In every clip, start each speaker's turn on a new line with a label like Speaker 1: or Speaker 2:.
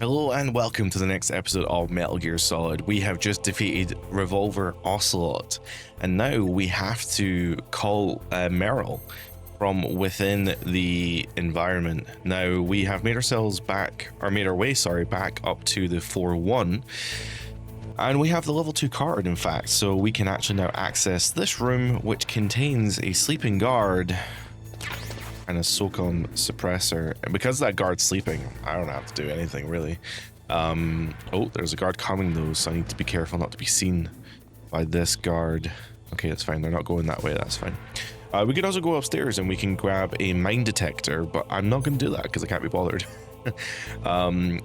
Speaker 1: Hello and welcome to the next episode of Metal Gear Solid. We have just defeated Revolver Ocelot, and now we have to call Meryl from within the environment. Now we have made our way back up to the floor 1, and we have the level 2 card, in fact, so we can actually now access this room, which contains a sleeping guard and a SOCOM suppressor. And because that guard's sleeping, I don't have to do anything really. Oh, there's a guard coming though, so I need to be careful not to be seen by this guard. Okay, that's fine. They're not going that way. That's fine. We could also go upstairs and we can grab a mine detector, but I'm not going to do that because I can't be bothered.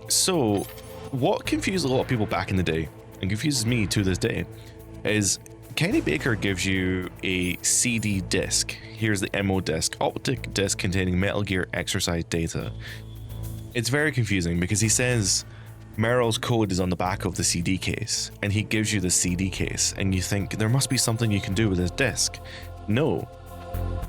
Speaker 1: So what confused a lot of people back in the day, and confuses me to this day, is Kenny Baker gives you a CD disc. Here's the MO disc, optic disc containing Metal Gear exercise data. It's very confusing because he says Meryl's code is on the back of the CD case, and he gives you the CD case, and you think there must be something you can do with this disc. No.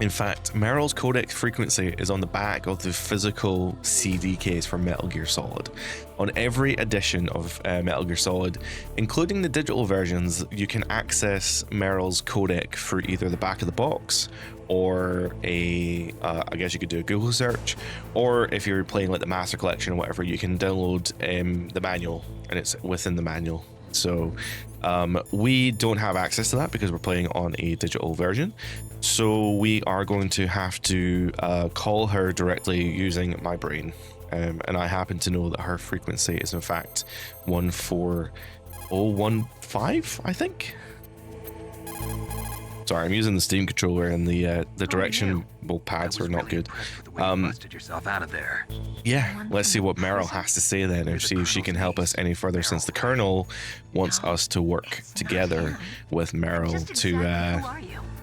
Speaker 1: In fact, Meryl's codec frequency is on the back of the physical CD case for Metal Gear Solid. On every edition of Metal Gear Solid, including the digital versions, you can access Meryl's codec through either the back of the box or I guess you could do a Google search, or if you're playing like the Master Collection or whatever, you can download the manual, and it's within the manual. So we don't have access to that because we're playing on a digital version. So we are going to have to call her directly using my brain. And I happen to know that her frequency is in fact 14015, I think. Sorry, I'm using the Steam controller, and the directional pads are not good.
Speaker 2: Busted yourself out of there.
Speaker 1: Yeah, let's see what Meryl has to say then, and see if she can help us any further, since the Colonel wants us to work together with Meryl to,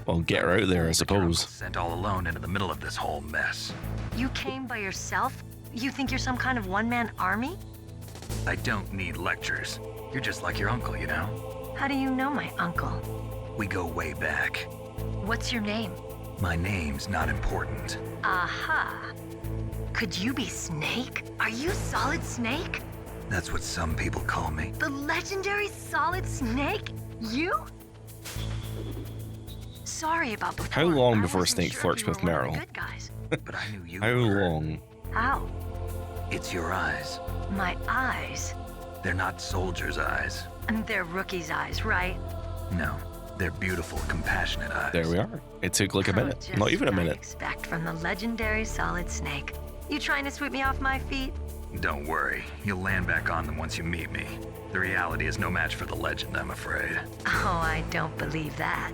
Speaker 1: well, get her out there, I suppose.
Speaker 2: Sent all alone into the middle of this whole mess.
Speaker 3: You came by yourself? You think you're some kind of one-man army?
Speaker 2: I don't need lectures. You're just like your uncle, you know?
Speaker 3: How do you know my uncle?
Speaker 2: We go way back.
Speaker 3: What's your name?
Speaker 2: My name's not important.
Speaker 3: Aha. Could you be Snake? Are you Solid Snake?
Speaker 2: That's what some people call me.
Speaker 3: The legendary Solid Snake? You? Sorry about before.
Speaker 1: How long
Speaker 3: I
Speaker 1: before
Speaker 3: wasn't
Speaker 1: Snake
Speaker 3: sure
Speaker 1: flirts
Speaker 3: if you
Speaker 1: with
Speaker 3: were one of
Speaker 1: Meryl?
Speaker 3: the good guys.
Speaker 2: But I knew you
Speaker 1: How
Speaker 2: were.
Speaker 1: long?
Speaker 3: How?
Speaker 2: It's your eyes.
Speaker 3: My eyes.
Speaker 2: They're not soldiers' eyes.
Speaker 3: And they're rookie's eyes, right?
Speaker 2: No, they're beautiful, compassionate eyes.
Speaker 1: There we are. It took like a minute.
Speaker 3: Just
Speaker 1: Not even a
Speaker 3: what I'd
Speaker 1: minute.
Speaker 3: expect from the legendary Solid Snake. You trying to sweep me off my feet?
Speaker 2: Don't worry, you'll land back on them once you meet me. The reality is no match for the legend, I'm afraid.
Speaker 3: Oh, I don't believe that.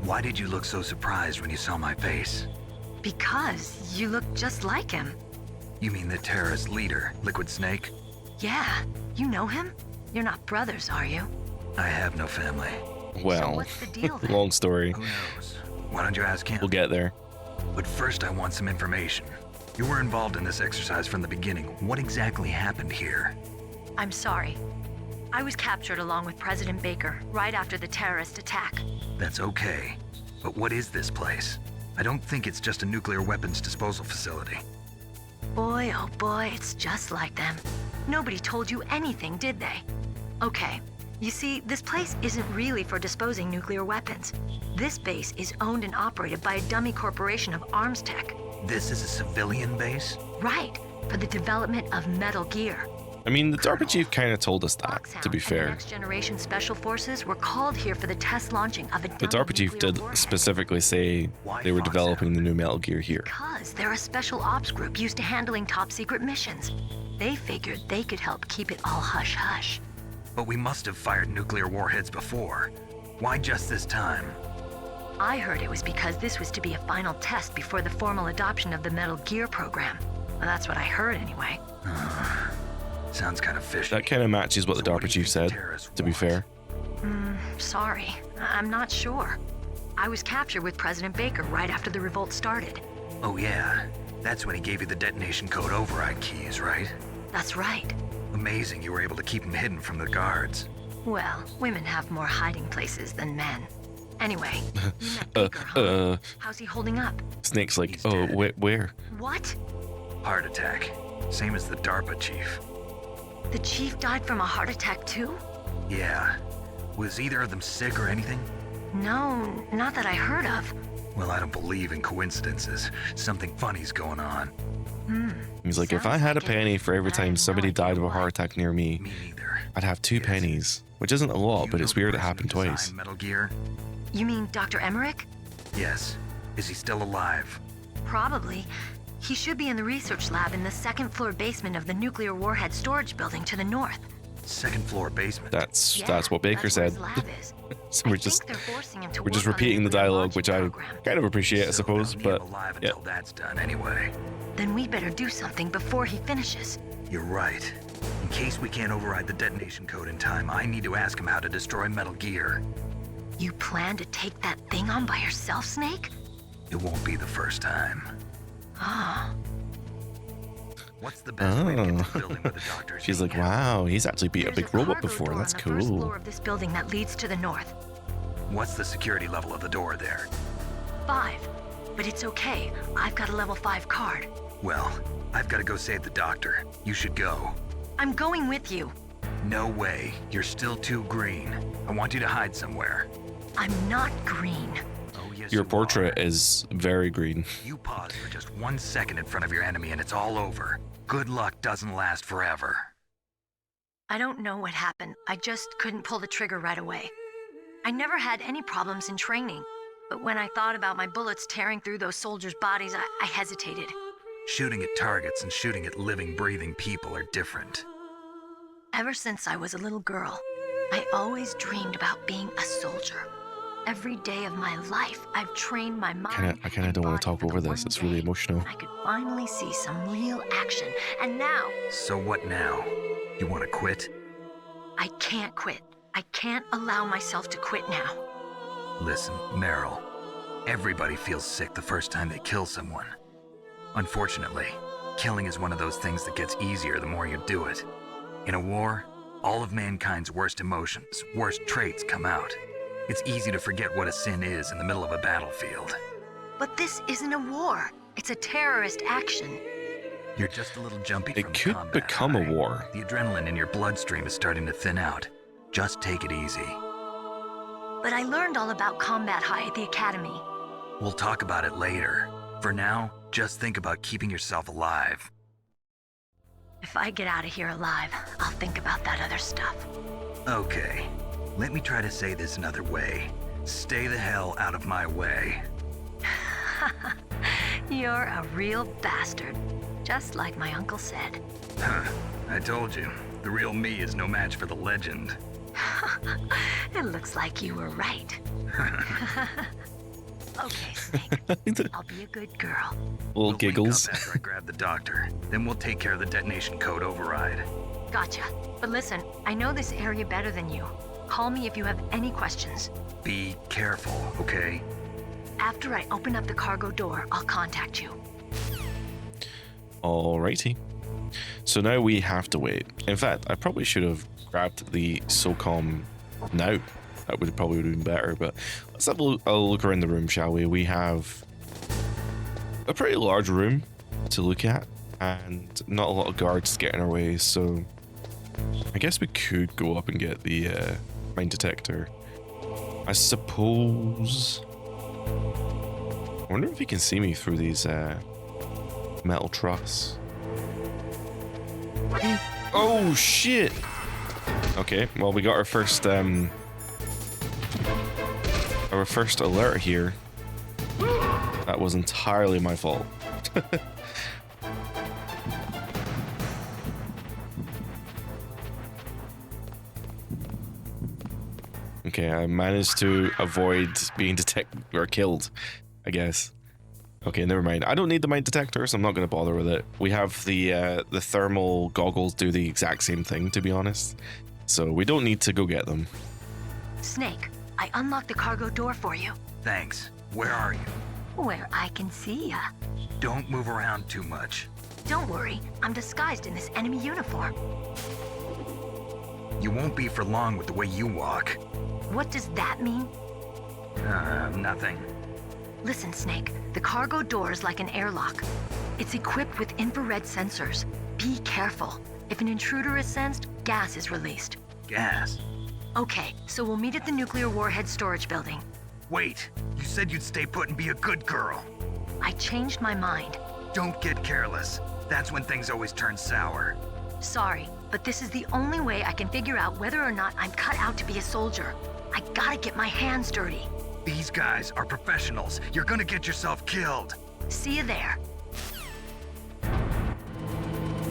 Speaker 2: Why did you look so surprised when you saw my face?
Speaker 3: Because you look just like him.
Speaker 2: You mean the terrorist leader, Liquid Snake?
Speaker 3: Yeah, you know him? You're not brothers, are you?
Speaker 2: I have no family.
Speaker 3: So
Speaker 1: Well,
Speaker 3: what's the deal then?
Speaker 1: long story.
Speaker 2: Who knows? Why don't you ask him?
Speaker 1: We'll get there.
Speaker 2: But first I want some information. You were involved in this exercise from the beginning. What exactly happened here?
Speaker 3: I'm sorry. I was captured along with President Baker right after the terrorist attack.
Speaker 2: That's okay. But what is this place? I don't think it's just a nuclear weapons disposal facility.
Speaker 3: Boy, oh boy, it's just like them. Nobody told you anything, did they? Okay, you see, this place isn't really for disposing nuclear weapons. This base is owned and operated by a dummy corporation of arms tech.
Speaker 2: This is a civilian base?
Speaker 3: Right, for the development of Metal Gear.
Speaker 1: I mean, the DARPA chief kind of told us that,
Speaker 3: Foxhound
Speaker 1: to be
Speaker 3: and the
Speaker 1: fair.
Speaker 3: Next Generation Special Forces were called here for the test launching of a
Speaker 1: The
Speaker 3: dummy
Speaker 1: DARPA chief
Speaker 3: nuclear
Speaker 1: did
Speaker 3: warhead.
Speaker 1: specifically say
Speaker 2: Why
Speaker 1: they were
Speaker 2: Foxhound?
Speaker 1: developing the new Metal Gear here.
Speaker 3: Because they're a special ops group used to handling top secret missions. They figured they could help keep it all hush-hush.
Speaker 2: But we must have fired nuclear warheads before. Why just this time?
Speaker 3: I heard it was because this was to be a final test before the formal adoption of the Metal Gear program. Well, that's what I heard anyway.
Speaker 2: Sounds kind of fishy.
Speaker 1: That kind of matches what the
Speaker 2: So what
Speaker 1: DARPA
Speaker 2: do you
Speaker 1: chief
Speaker 2: think the
Speaker 1: said,
Speaker 2: terrorists
Speaker 1: to be
Speaker 2: want?
Speaker 1: fair.
Speaker 3: Sorry, I'm not sure. I was captured with President Baker right after the revolt started.
Speaker 2: Oh yeah, that's when he gave you the detonation code override keys, right?
Speaker 3: That's right.
Speaker 2: Amazing you were able to keep them hidden from the guards.
Speaker 3: Well, women have more hiding places than men. Anyway, you met Baker, huh? How's he holding up?
Speaker 1: Snake's like,
Speaker 2: He's
Speaker 1: oh,
Speaker 2: dead.
Speaker 1: where?
Speaker 3: What?
Speaker 2: Heart attack. Same as the DARPA chief.
Speaker 3: The chief died from a heart attack too?
Speaker 2: Yeah. Was either of them sick or anything?
Speaker 3: No, not that I heard of.
Speaker 2: Well, I don't believe in coincidences. Something funny's going on.
Speaker 1: He's like, if I
Speaker 3: Sounds
Speaker 1: had a
Speaker 3: like it,
Speaker 1: penny for every
Speaker 3: but I
Speaker 1: time
Speaker 3: have no
Speaker 1: somebody
Speaker 3: idea
Speaker 1: died of a
Speaker 3: why.
Speaker 1: heart attack near me,
Speaker 2: Me neither.
Speaker 1: I'd have 2 pennies. Which isn't a lot,
Speaker 2: You
Speaker 1: but
Speaker 2: know
Speaker 1: it's
Speaker 2: the
Speaker 1: weird it
Speaker 2: person who
Speaker 1: happened twice.
Speaker 2: designed Metal Gear?
Speaker 3: You mean Dr. Emmerich?
Speaker 2: Yes. Is he still alive?
Speaker 3: Probably. He should be in the research lab in the second floor basement of the nuclear warhead storage building to the north.
Speaker 2: Second floor basement.
Speaker 1: That's
Speaker 3: Yeah,
Speaker 1: what Baker
Speaker 3: that's where
Speaker 1: said.
Speaker 3: his lab is.
Speaker 1: So
Speaker 3: I
Speaker 1: we're just
Speaker 3: think they're forcing him to
Speaker 1: we're just
Speaker 3: work on a
Speaker 1: repeating the
Speaker 3: nuclear
Speaker 1: dialogue,
Speaker 3: launching
Speaker 1: which I
Speaker 3: program.
Speaker 1: kind of appreciate, I suppose.
Speaker 2: they'll
Speaker 1: But
Speaker 2: keep him alive
Speaker 1: yeah,
Speaker 2: until that's done anyway.
Speaker 3: Then we better do something before he finishes.
Speaker 2: You're right. In case we can't override the detonation code in time, I need to ask him how to destroy Metal Gear.
Speaker 3: You plan to take that thing on by yourself, Snake?
Speaker 2: It won't be the first time.
Speaker 3: Ah,
Speaker 2: What's the best way to get to the
Speaker 1: Oh.
Speaker 2: building where the doctor is
Speaker 1: she's like,
Speaker 2: hanging out?
Speaker 1: wow, he's actually beat a
Speaker 3: there's
Speaker 1: big robot
Speaker 3: cargo
Speaker 1: before.
Speaker 3: door
Speaker 1: That's
Speaker 3: on the first floor
Speaker 1: cool.
Speaker 3: of this building that leads to the north.
Speaker 2: What's the security level of the door there?
Speaker 3: 5. But it's okay. I've got a level 5 card.
Speaker 2: Well, I've got to go save the doctor. You should go.
Speaker 3: I'm going with you.
Speaker 2: No way. You're still too green. I want you to hide somewhere.
Speaker 3: I'm not green.
Speaker 2: Oh, yes,
Speaker 1: Your
Speaker 2: you
Speaker 1: portrait
Speaker 2: are.
Speaker 1: is very green.
Speaker 2: You pause for just 1 second in front of your enemy and it's all over. Good luck doesn't last forever.
Speaker 3: I don't know what happened. I just couldn't pull the trigger right away. I never had any problems in training. But when I thought about my bullets tearing through those soldiers' bodies, I hesitated.
Speaker 2: Shooting at targets and shooting at living, breathing people are different.
Speaker 3: Ever since I was a little girl, I always dreamed about being a soldier. Every day of my life, I've trained my mind.
Speaker 1: I kind of don't want to talk over this. It's really emotional.
Speaker 3: I could finally see some real action, and now
Speaker 2: So what now? You want to quit?
Speaker 3: I can't quit. I can't allow myself to quit now.
Speaker 2: Listen, Meryl. Everybody feels sick the first time they kill someone. Unfortunately, killing is one of those things that gets easier the more you do it. In a war, all of mankind's worst emotions, worst traits come out. It's easy to forget what a sin is in the middle of a battlefield.
Speaker 3: But this isn't a war. It's a terrorist action.
Speaker 2: You're just a little jumpy
Speaker 1: It
Speaker 2: from the
Speaker 1: could
Speaker 2: combat
Speaker 1: become a
Speaker 2: high.
Speaker 1: war.
Speaker 2: The adrenaline in your bloodstream is starting to thin out. Just take it easy.
Speaker 3: But I learned all about combat high at the academy.
Speaker 2: We'll talk about it later. For now, just think about keeping yourself alive.
Speaker 3: If I get out of here alive, I'll think about that other stuff.
Speaker 2: Okay, let me try to say this another way. Stay the hell out of my way.
Speaker 3: You're a real bastard, just like my uncle said.
Speaker 2: Huh, I told you, the real me is no match for the legend.
Speaker 3: It looks like you were right. Okay, Snake. I'll be a good girl.
Speaker 1: Little
Speaker 2: We'll
Speaker 1: giggles.
Speaker 2: link up after I grab the doctor. Then we'll take care of the detonation code override.
Speaker 3: Gotcha. But listen, I know this area better than you. Call me if you have any questions.
Speaker 2: Be careful, okay?
Speaker 3: After I open up the cargo door, I'll contact you.
Speaker 1: Alrighty. So now we have to wait. In fact, I probably should have grabbed the SOCOM now. That would probably have been better, but let's have a look around the room, shall we? We have a pretty large room to look at, and not a lot of guards to get in our way, so I guess we could go up and get the mine detector. I suppose. I wonder if he can see me through these metal truss. Oh shit! Okay, well we got our first alert here. That was entirely my fault. Okay, I managed to avoid being detected or killed, I guess. Okay, never mind. I don't need the mine detector, so I'm not going to bother with it. We have the thermal goggles do the exact same thing, to be honest. So we don't need to go get them.
Speaker 3: Snake, I unlocked the cargo door for you.
Speaker 2: Thanks. Where are you?
Speaker 3: Where I can see ya.
Speaker 2: Don't move around too much.
Speaker 3: Don't worry, I'm disguised in this enemy uniform.
Speaker 2: You won't be for long with the way you walk.
Speaker 3: What does that mean?
Speaker 2: Nothing.
Speaker 3: Listen, Snake, the cargo door is like an airlock. It's equipped with infrared sensors. Be careful. If an intruder is sensed, gas is released.
Speaker 2: Gas?
Speaker 3: Okay, so we'll meet at the nuclear warhead storage building.
Speaker 2: Wait, you said you'd stay put and be a good girl.
Speaker 3: I changed my mind.
Speaker 2: Don't get careless. That's when things always turn sour.
Speaker 3: Sorry, but this is the only way I can figure out whether or not I'm cut out to be a soldier. I gotta get my hands dirty.
Speaker 2: These guys are professionals. You're gonna get yourself killed.
Speaker 3: See you there.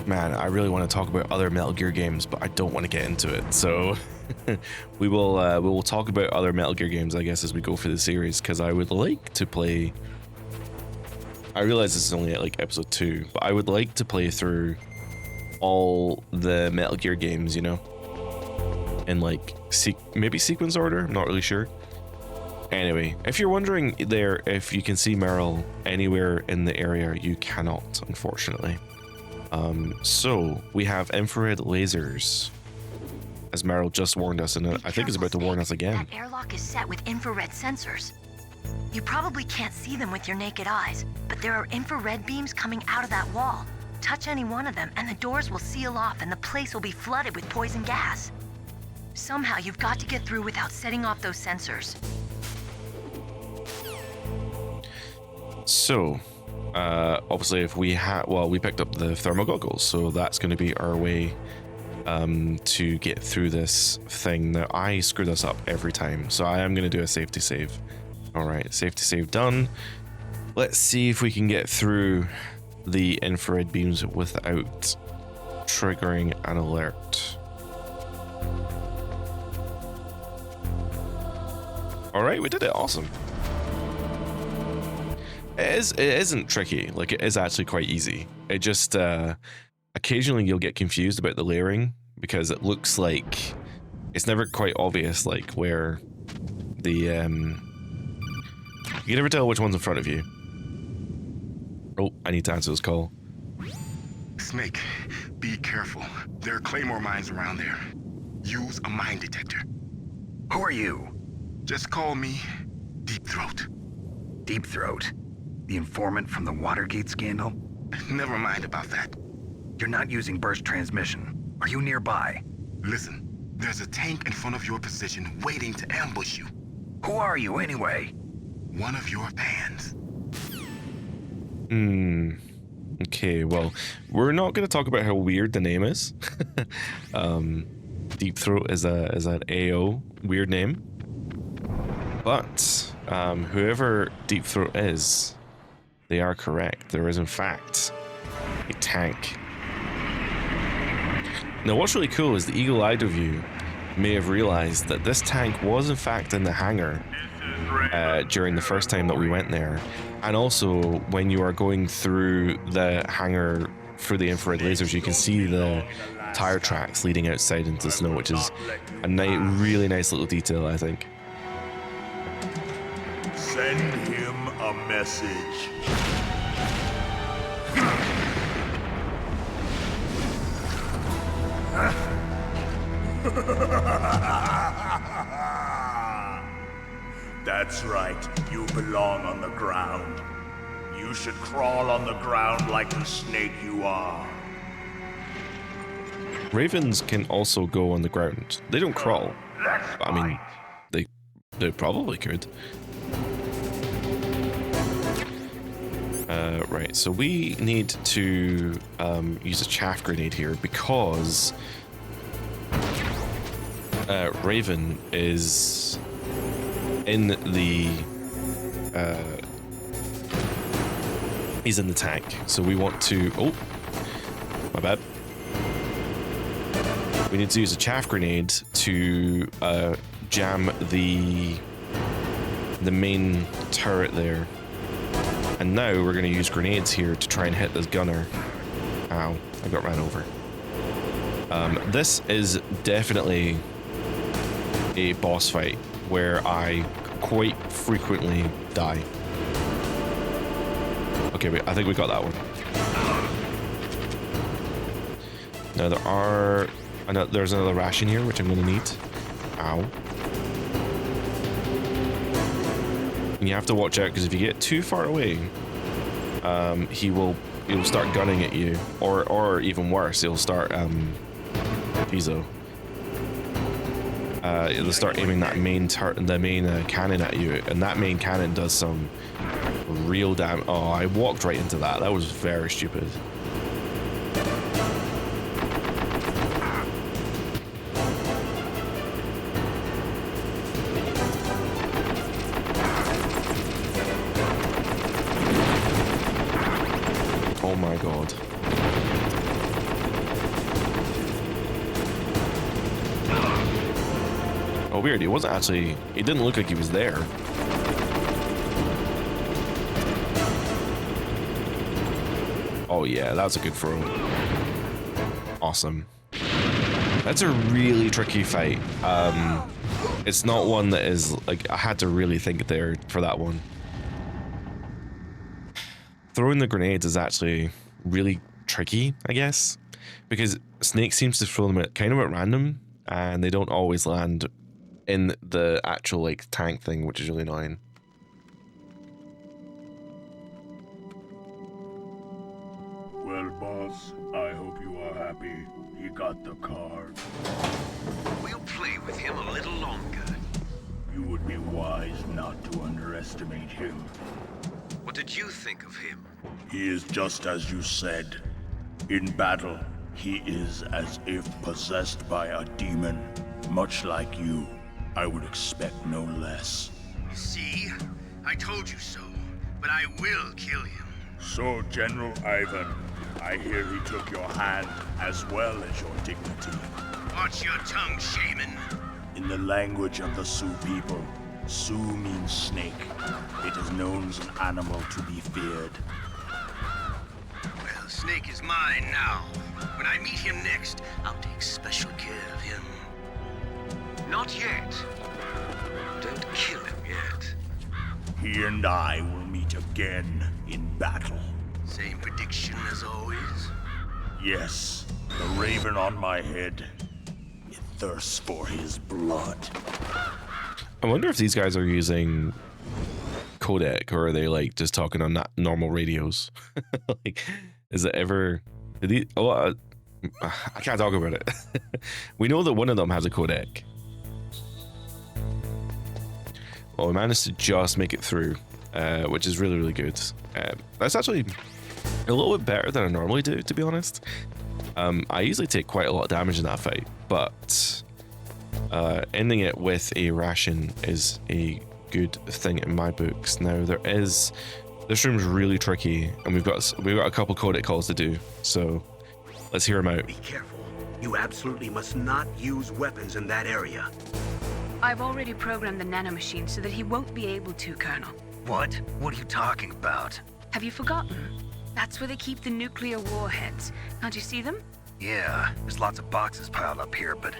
Speaker 1: Man, I really want to talk about other Metal Gear games, but I don't want to get into it. So we will talk about other Metal Gear games, I guess, as we go through the series, because I would like to play. I realize this is only at like episode 2, but I would like to play through all the Metal Gear games, you know, in like maybe sequence order. I'm not really sure. Anyway, if you're wondering there if you can see Meryl anywhere in the area, you cannot, unfortunately. So we have infrared lasers, as Meryl just warned us, and I think is about to warn us again.
Speaker 3: That airlock is set with infrared sensors. You probably can't see them with your naked eyes, but there are infrared beams coming out of that wall. Touch any one of them and the doors will seal off and the place will be flooded with poison gas. Somehow you've got to get through without setting off those sensors.
Speaker 1: So, obviously if we we picked up the thermal goggles, so that's going to be our way to get through this thing. Now I screw this up every time, so I am going to do a safety save. All right, safety save done. Let's see if we can get through the infrared beams without triggering an alert. All right, we did it. Awesome. It isn't tricky. Like, it is actually quite easy. It just occasionally you'll get confused about the layering because it looks like it's never quite obvious, like where the you can never tell which one's in front of you. Oh, I need to answer this call.
Speaker 4: Snake, be careful. There are claymore mines around there. Use a mine detector.
Speaker 2: Who are you?
Speaker 4: Just call me Deep Throat.
Speaker 2: Deep Throat? The informant from the Watergate scandal?
Speaker 4: Never mind about that.
Speaker 2: You're not using burst transmission. Are you nearby?
Speaker 4: Listen, there's a tank in front of your position waiting to ambush you.
Speaker 2: Who are you anyway?
Speaker 4: One of your fans.
Speaker 1: Okay, well, we're not going to talk about how weird the name is. Deep Throat is an AO weird name. But whoever Deep Throat is, they are correct. There is in fact a tank. Now what's really cool is the eagle-eyed of you may have realized that this tank was in fact in the hangar during the first time that we went there, and also when you are going through the hangar through the infrared lasers, you can see the tire tracks leading outside into the snow, which is a really nice little detail, I think.
Speaker 5: Send him a message. That's right, you belong on the ground. You should crawl on the ground like the snake you are.
Speaker 1: Ravens can also go on the ground. They don't crawl. I mean, they probably could. Right, so we need to use a chaff grenade here because Raven is in the he's in the tank, so we want to my bad. We need to use a chaff grenade to jam the main turret there. And now we're going to use grenades here to try and hit this gunner. Ow, I got ran over. This is definitely a boss fight where I quite frequently die. Okay, wait, I think we got that one. Now there's another ration here, which I'm going to need. Ow. And you have to watch out, because if you get too far away, he will he'll start gunning at you, or even worse, he'll start Piso. They'll start aiming that main cannon at you, and that main cannon does some real damage. Oh, I walked right into that. That was very stupid. Oh my god. Oh, weird. He wasn't actually... It didn't look like he was there. Oh, yeah. That's a good throw. Awesome. That's a really tricky fight. It's not one that is... Like, I had to really think there for that one. Throwing the grenades is actually really tricky, I guess. Because Snake seems to throw them kind of at random. And they don't always land in the actual like tank thing, which is really annoying.
Speaker 5: Well, boss, I hope you are happy. He got the card.
Speaker 6: We'll play with him a little longer.
Speaker 5: You would be wise not to underestimate him.
Speaker 6: What did you think of him?
Speaker 5: He is just as you said. In battle, he is as if possessed by a demon. Much like you, I would expect no less.
Speaker 6: See? I told you so, but I will kill him.
Speaker 5: So, General Ivan, I hear he took your hand as well as your dignity.
Speaker 6: Watch your tongue, shaman.
Speaker 5: In the language of the Sioux people, Sioux means snake. It is known as an animal to be feared.
Speaker 6: Well, Snake is mine now. When I meet him next, I'll take special care of him. Not yet. Don't kill him yet.
Speaker 5: He and I will meet again in battle.
Speaker 6: Same prediction as always?
Speaker 5: Yes, the raven on my head. It thirsts for his blood.
Speaker 1: I wonder if these guys are using codec, or are they like just talking on normal radios? Like, is it ever... Did he, I can't talk about it. We know that one of them has a codec. Well, we managed to just make it through, which is really, really good. That's actually a little bit better than I normally do, to be honest. I usually take quite a lot of damage in that fight, but ending it with a ration is a good thing in my books. Now, this room's really tricky, and we've got a couple codec calls to do, so let's hear them out.
Speaker 7: Be careful. You absolutely must not use weapons in that area.
Speaker 8: I've already programmed the nanomachine so that he won't be able to, Colonel.
Speaker 2: What? What are you talking about?
Speaker 8: Have you forgotten? That's where they keep the nuclear warheads. Can't you see them?
Speaker 2: Yeah, there's lots of boxes piled up here, but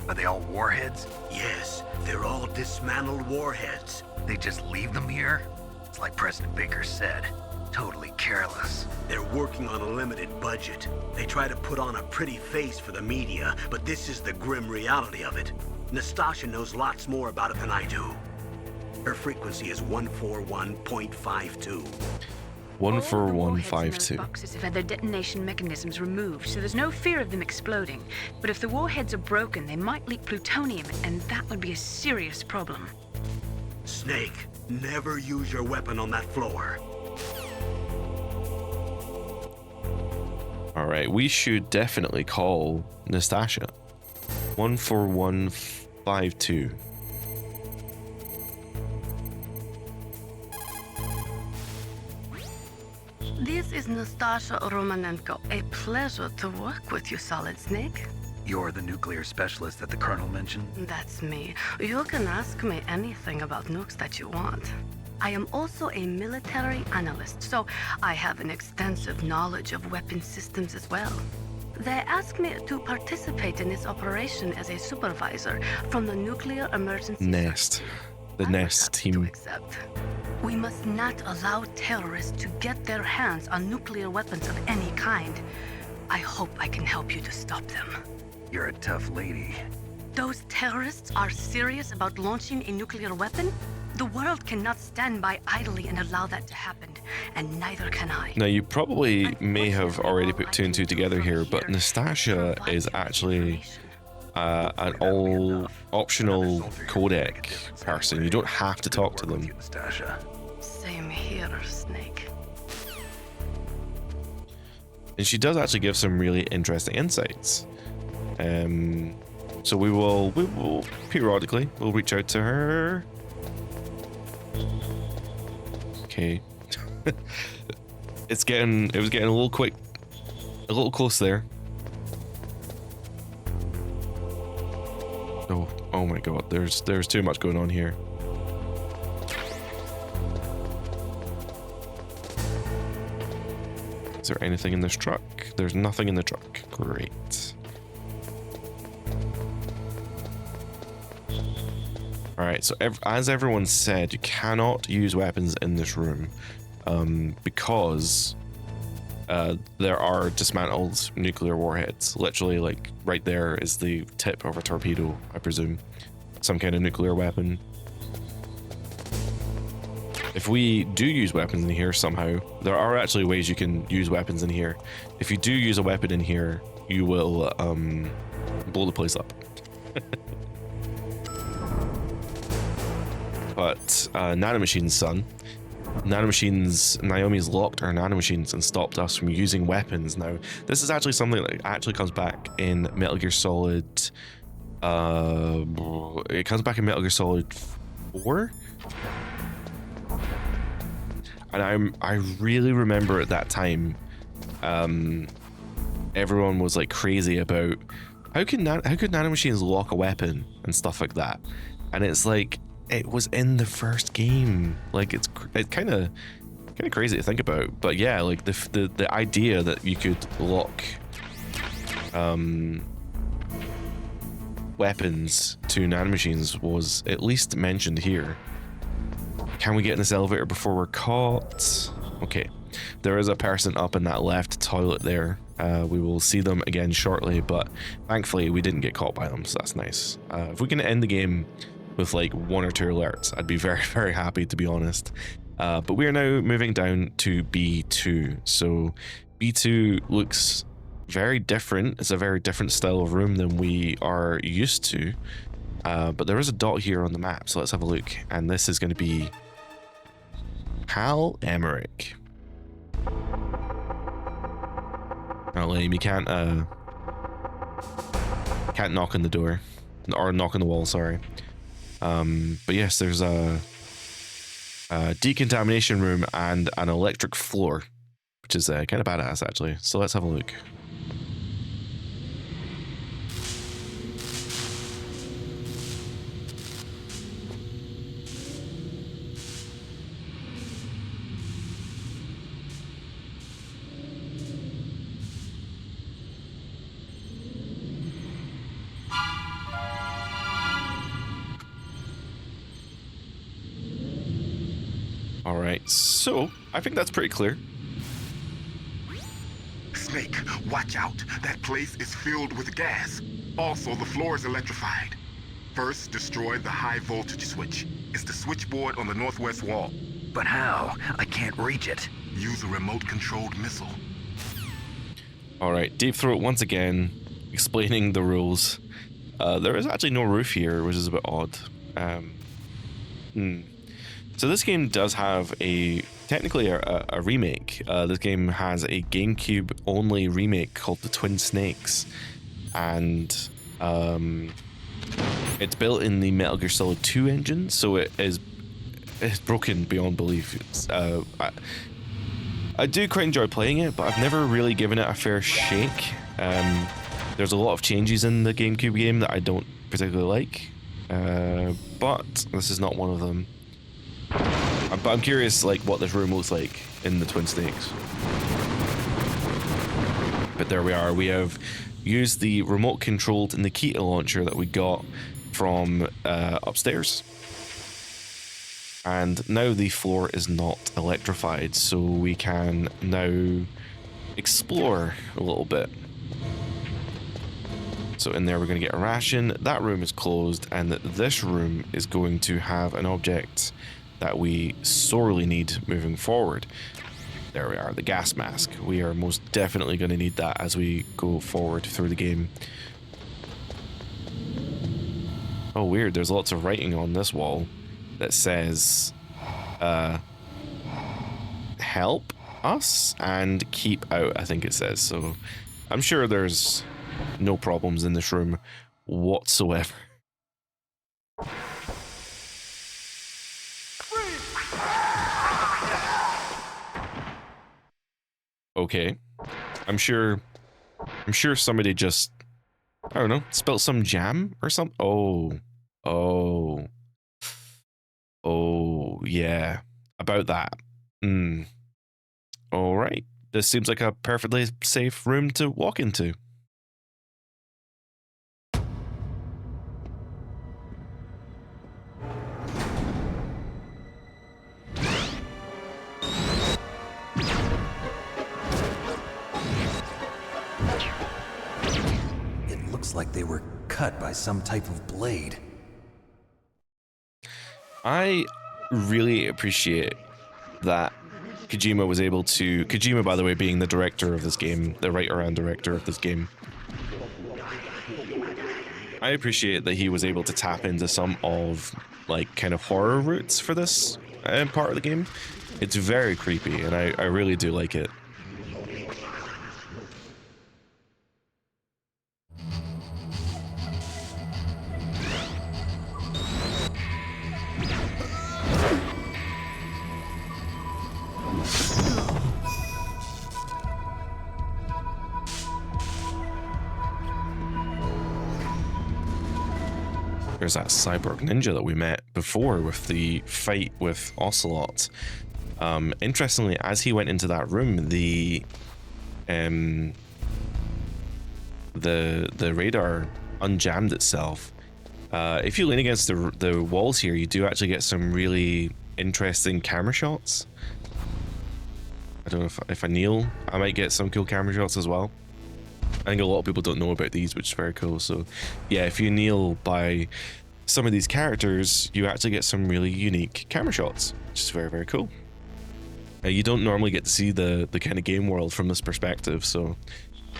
Speaker 2: are they all warheads?
Speaker 7: Yes, they're all dismantled warheads.
Speaker 2: They just leave them here? It's like President Baker said. Totally careless.
Speaker 7: They're working on a limited budget. They try to put on a pretty face for the media, but this is the grim reality of it. Nastasha knows lots more about it than I do. Her frequency is 141.52.
Speaker 1: 14152.
Speaker 8: Boxes have had their detonation mechanisms removed, so there's no fear of them exploding. But if the warheads are broken, they might leak plutonium, and that would be a serious problem.
Speaker 7: Snake, never use your weapon on that floor.
Speaker 1: All right, we should definitely call Nastasha. 14152.
Speaker 9: This is Nastasha Romanenko. A pleasure to work with you, Solid Snake.
Speaker 2: You're the nuclear specialist that the Colonel mentioned?
Speaker 9: That's me. You can ask me anything about nukes that you want. I am also a military analyst, so I have an extensive knowledge of weapon systems as well. They asked me to participate in this operation as a supervisor from the Nuclear Emergency
Speaker 1: Nest. The
Speaker 9: I
Speaker 1: Nest
Speaker 9: have to
Speaker 1: team.
Speaker 9: accept. We must not allow terrorists to get their hands on nuclear weapons of any kind. I hope I can help you to stop them.
Speaker 2: You're a tough lady.
Speaker 9: Those terrorists are serious about launching a nuclear weapon? The world cannot stand by idly and allow that to happen. and neither can I.
Speaker 1: Now, you probably may have already put two and two together here, but Nastasia is actually an all optional codec person. You don't have to talk to them.
Speaker 9: Same here, Snake.
Speaker 1: And she does actually give some really interesting insights. So we will periodically we'll reach out to her. Okay. It was getting a little quick, a little close there. Oh my god, there's too much going on here. Is there anything in this truck? There's nothing in the truck. Great. Alright, so as everyone said, you cannot use weapons in this room because there are dismantled nuclear warheads. Literally, like, right there is the tip of a torpedo, I presume. Some kind of nuclear weapon. If we do use weapons in here somehow, there are actually ways you can use weapons in here. If you do use a weapon in here, you will blow the place up. But Nanomachine's son, Naomi's locked our nanomachines and stopped us from using weapons. Now, this is actually something that actually comes back in Metal Gear Solid. It comes back in Metal Gear Solid 4. And I really remember at that time, everyone was like crazy about how could nanomachines lock a weapon and stuff like that. And it's like, it was in the first game. Like, it's kind of crazy to think about. But yeah, like the idea that you could lock weapons to nanomachines was at least mentioned here. Can we get in this elevator before we're caught? Okay, there is a person up in that left toilet there. We will see them again shortly, but thankfully we didn't get caught by them, so that's nice. If we can end the game with like 1 or 2 alerts, I'd be very, very happy, to be honest. But we are now moving down to B2. So B2 looks very different. It's a very different style of room than we are used to. But there is a dot here on the map, so let's have a look. And this is going to be Hal Emmerich. Oh, lame, you can't knock on the door. Or knock on the wall, sorry. But yes, there's a decontamination room and an electric floor, which is kind of badass actually. So let's have a look. Alright, so I think that's pretty clear.
Speaker 4: Snake, watch out. That place is filled with gas. Also, the floor is electrified. First, destroy the high voltage switch. It's the switchboard on the northwest wall.
Speaker 2: But how? I can't reach it.
Speaker 4: Use a remote-controlled missile.
Speaker 1: Alright, Deep Throat once again explaining the rules. There is actually no roof here, which is a bit odd. So this game does have technically a remake. This game has a GameCube only remake called The Twin Snakes, and it's built in the Metal Gear Solid 2 engine, so it's broken beyond belief. I do quite enjoy playing it, but I've never really given it a fair shake. There's a lot of changes in the GameCube game that I don't particularly like, but this is not one of them. But I'm curious, like, what this room looks like in the Twin Snakes. But there we are. We have used the remote-controlled Nikita launcher that we got from upstairs. And now the floor is not electrified, so we can now explore a little bit. So in there we're going to get a ration. That room is closed, and this room is going to have an object that we sorely need moving forward. There we are, the gas mask. We are most definitely going to need that as we go forward through the game. Oh, weird. There's lots of writing on this wall that says, help us and keep out, I think it says. So I'm sure there's no problems in this room whatsoever. Okay. I'm sure somebody just, I don't know, spilled some jam or something. Oh, yeah. About that. All right. This seems like a perfectly safe room to walk into.
Speaker 6: It looks like they were cut by some type of blade.
Speaker 1: I really appreciate that Kojima was able to... Kojima, by the way, being the director of this game, the writer and director of this game. I appreciate that he was able to tap into some of, like, kind of horror roots for this part of the game. It's very creepy, and I really do like it. There's that cyborg ninja that we met before with the fight with Ocelot. Interestingly, as he went into that room, the radar unjammed itself. If you lean against the walls here, you do actually get some really interesting camera shots. I don't know if I kneel, I might get some cool camera shots as well. I think a lot of people don't know about these, which is very cool. So yeah, if you kneel by some of these characters, you actually get some really unique camera shots, which is very, very cool. You don't normally get to see the kind of game world from this perspective, so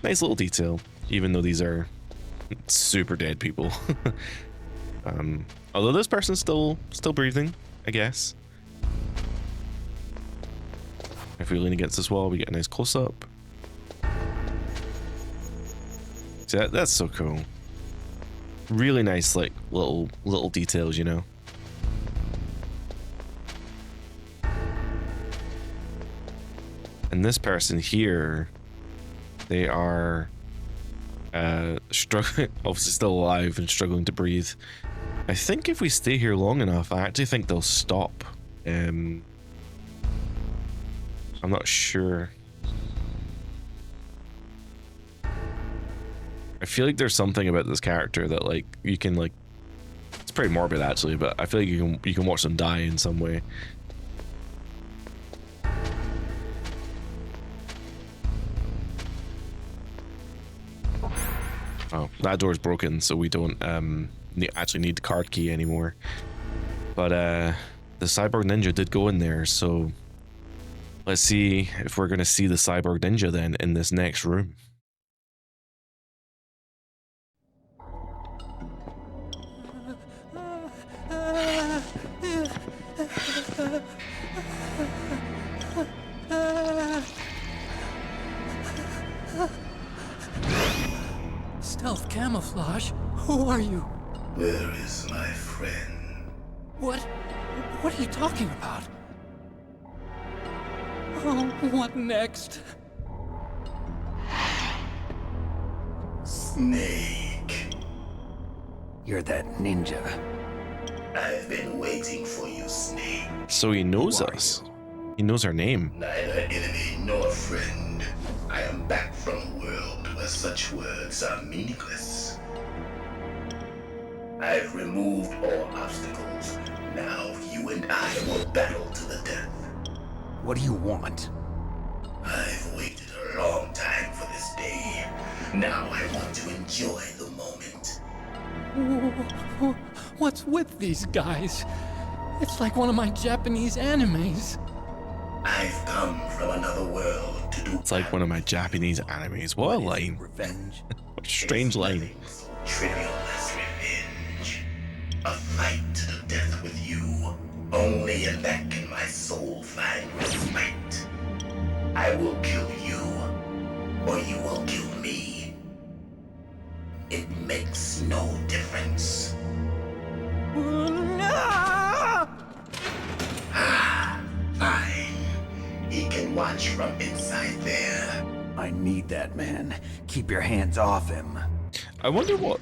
Speaker 1: nice little detail, even though these are super dead people. Although this person's still breathing, I guess. If we lean against this wall, we get a nice close-up. See, that's so cool. Really nice, like, little details, you know? And this person here, they are struggling, obviously still alive and struggling to breathe. I think if we stay here long enough, I actually think they'll stop. I'm not sure. I feel like there's something about this character that, like, you can, like, it's pretty morbid actually, but I feel like you can watch them die in some way. Oh, that door's broken, so we don't actually need the card key anymore. But the cyborg ninja did go in there, so let's see if we're gonna see the cyborg ninja then in this next room.
Speaker 10: Stealth camouflage? Who are you?
Speaker 11: Where is my friend?
Speaker 10: What are you talking about? Oh, what next?
Speaker 11: Snake.
Speaker 6: You're that ninja.
Speaker 11: I've been waiting for you, Snake.
Speaker 1: So he knows us. He knows our name.
Speaker 11: Neither enemy nor friend. I am back from a world where such words are meaningless. I've removed all obstacles. Now you and I will battle to the death.
Speaker 6: What do you want?
Speaker 11: I've waited a long time for this day. Now I want to enjoy the moment.
Speaker 10: What's with these guys? It's like one of my Japanese animes.
Speaker 11: I've come from another world to do
Speaker 1: It's like one of my Japanese animes. What a line.
Speaker 7: Revenge?
Speaker 1: What a strange line.
Speaker 11: trivialless revenge. A fight to the death with you. Only in that can my soul find respite. I will kill you, or you will kill me. It makes no difference. Fine. He can watch from inside there.
Speaker 2: I need that man. Keep your hands off him.
Speaker 1: I wonder what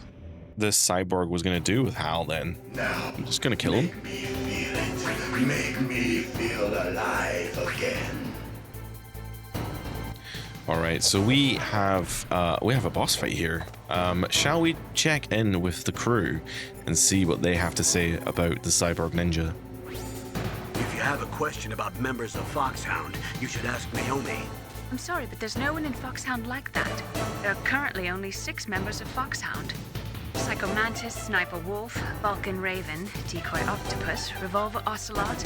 Speaker 1: this cyborg was going to do with Hal then.
Speaker 11: Now,
Speaker 1: I'm just going to kill him.
Speaker 11: make me feel it. Make me feel alive again.
Speaker 1: All right, so we have a boss fight here. Shall we check in with the crew and see what they have to say about the cyborg ninja?
Speaker 7: If you have a question about members of Foxhound, you should ask Naomi.
Speaker 8: I'm sorry, but there's no one in Foxhound like that. There are currently only 6 members of Foxhound. Psycho Mantis, Sniper Wolf, Vulcan Raven, Decoy Octopus, Revolver Ocelot,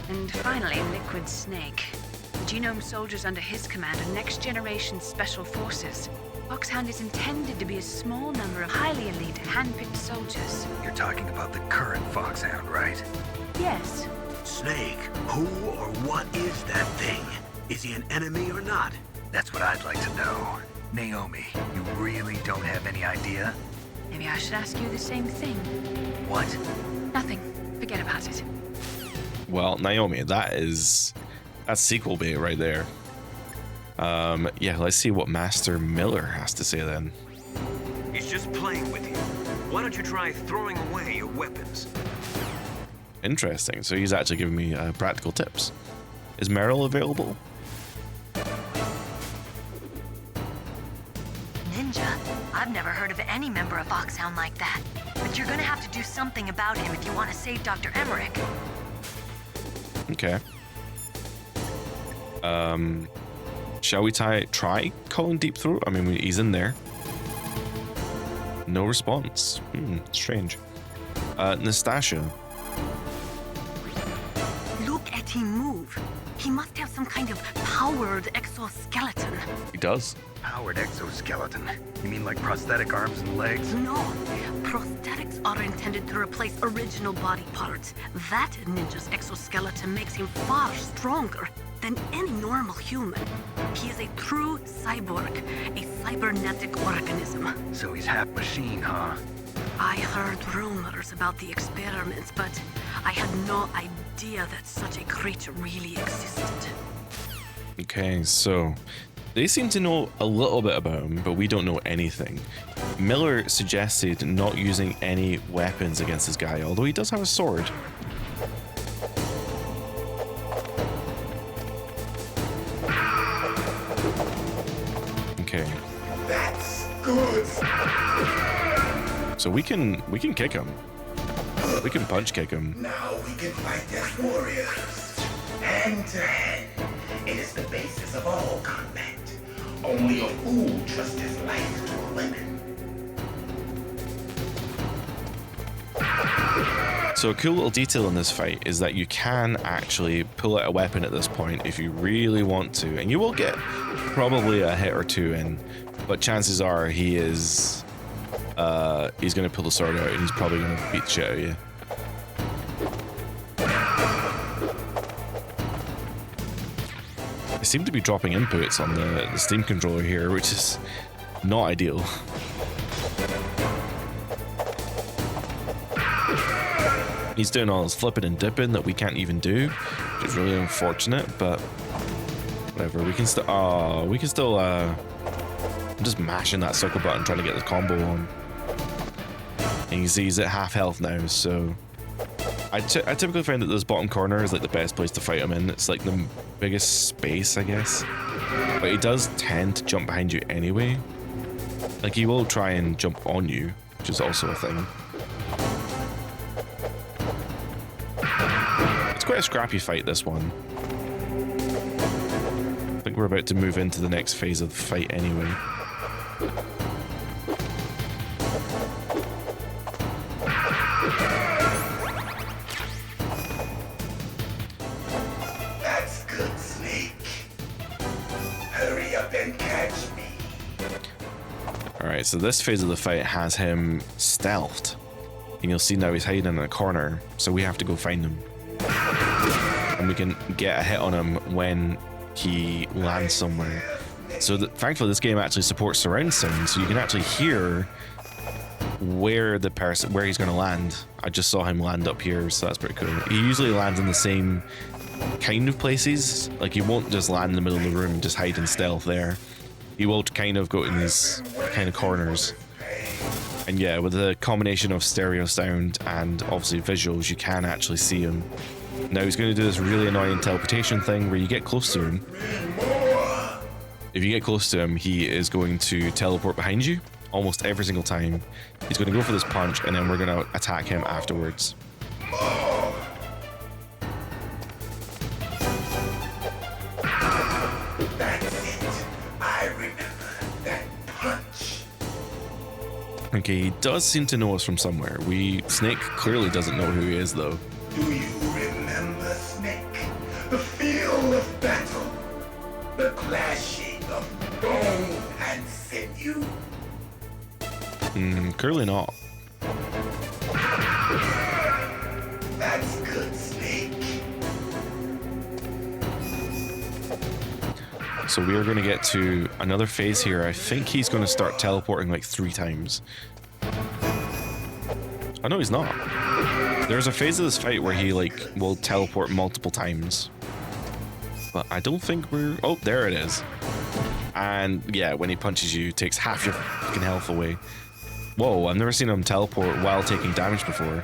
Speaker 8: and finally Liquid Snake. The genome soldiers under his command are next-generation special forces. Foxhound is intended to be a small number of highly elite, hand-picked soldiers.
Speaker 2: You're talking about the current Foxhound, right?
Speaker 8: Yes.
Speaker 7: Snake, who or what is that thing? Is he an enemy or not?
Speaker 2: That's what I'd like to know. Naomi, you really don't have any idea?
Speaker 8: Maybe I should ask you the same thing.
Speaker 2: What?
Speaker 8: Nothing. Forget about it.
Speaker 1: Well, Naomi, that's sequel bait right there. Yeah, let's see what Master Miller has to say then.
Speaker 6: He's just playing with you. Why don't you try throwing away your weapons?
Speaker 1: Interesting. So he's actually giving me practical tips. Is Meryl available?
Speaker 3: Ninja? I've never heard of any member of Foxhound like that. But you're gonna have to do something about him if you want to save Dr. Emmerich.
Speaker 1: Okay. Shall we try calling Deep Throat? I mean, he's in there. No response. Strange. Nastasia.
Speaker 9: Look at him move. He must have some kind of powered exoskeleton.
Speaker 1: He does.
Speaker 2: Powered exoskeleton? You mean like prosthetic arms and legs?
Speaker 9: No, prosthetics are intended to replace original body parts. That ninja's exoskeleton makes him far stronger than any normal human. He is a true cyborg, a cybernetic organism.
Speaker 2: So he's half machine, huh?
Speaker 9: I heard rumors about the experiments, but I had no idea that such a creature really existed.
Speaker 1: Okay, so they seem to know a little bit about him, but we don't know anything. Miller suggested not using any weapons against this guy, although he does have a sword. Okay.
Speaker 11: That's good.
Speaker 1: So we can kick him. We can punch kick him.
Speaker 11: Now we can fight as warriors. Hand to hand. It is the basis of all combat. Only a fool trusts his life to a weapon.
Speaker 1: So a cool little detail in this fight is that you can actually pull out a weapon at this point if you really want to, and you will get probably a hit or two in, but chances are he's gonna pull the sword out and he's probably gonna beat the shit out of you. I seem to be dropping inputs on the Steam controller here, which is not ideal. He's doing all this flipping and dipping that we can't even do, which is really unfortunate, but whatever. We can still, I'm just mashing that circle button trying to get the combo on. And you see he's at half health now, so I typically find that this bottom corner is like the best place to fight him in. It's like the biggest space, I guess. But he does tend to jump behind you anyway. Like he will try and jump on you, which is also a thing. It's quite a scrappy fight, this one. I think we're about to move into the next phase of the fight anyway.
Speaker 11: That's good, Snake.
Speaker 1: Right, so this phase of the fight has him stealthed. And you'll see now he's hiding in a corner, so we have to go find him. And we can get a hit on him when he lands somewhere. So thankfully this game actually supports surround sound, so you can actually hear where he's going to land. I just saw him land up here, so that's pretty cool. He usually lands in the same kind of places. Like, he won't just land in the middle of the room and just hide in stealth there. He will kind of go in these kind of corners. And yeah, with the combination of stereo sound and obviously visuals, you can actually see him. Now he's going to do this really annoying teleportation thing where you get close to him. If you get close to him, he is going to teleport behind you almost every single time. He's going to go for this punch, and then we're going to attack him afterwards. Okay, he does seem to know us from somewhere. Snake clearly doesn't know who he is, though.
Speaker 11: Do you remember, Snake? The feel of battle, the clashing of bone and sinew?
Speaker 1: Clearly not.
Speaker 11: That's good, Snake.
Speaker 1: So we are going to get to another phase here. I think he's going to start teleporting like 3 times. Oh no, he's not. There's a phase of this fight where he will teleport multiple times. But I don't think we're... Oh, there it is. And yeah, when he punches you, takes half your fucking health away. Whoa, I've never seen him teleport while taking damage before.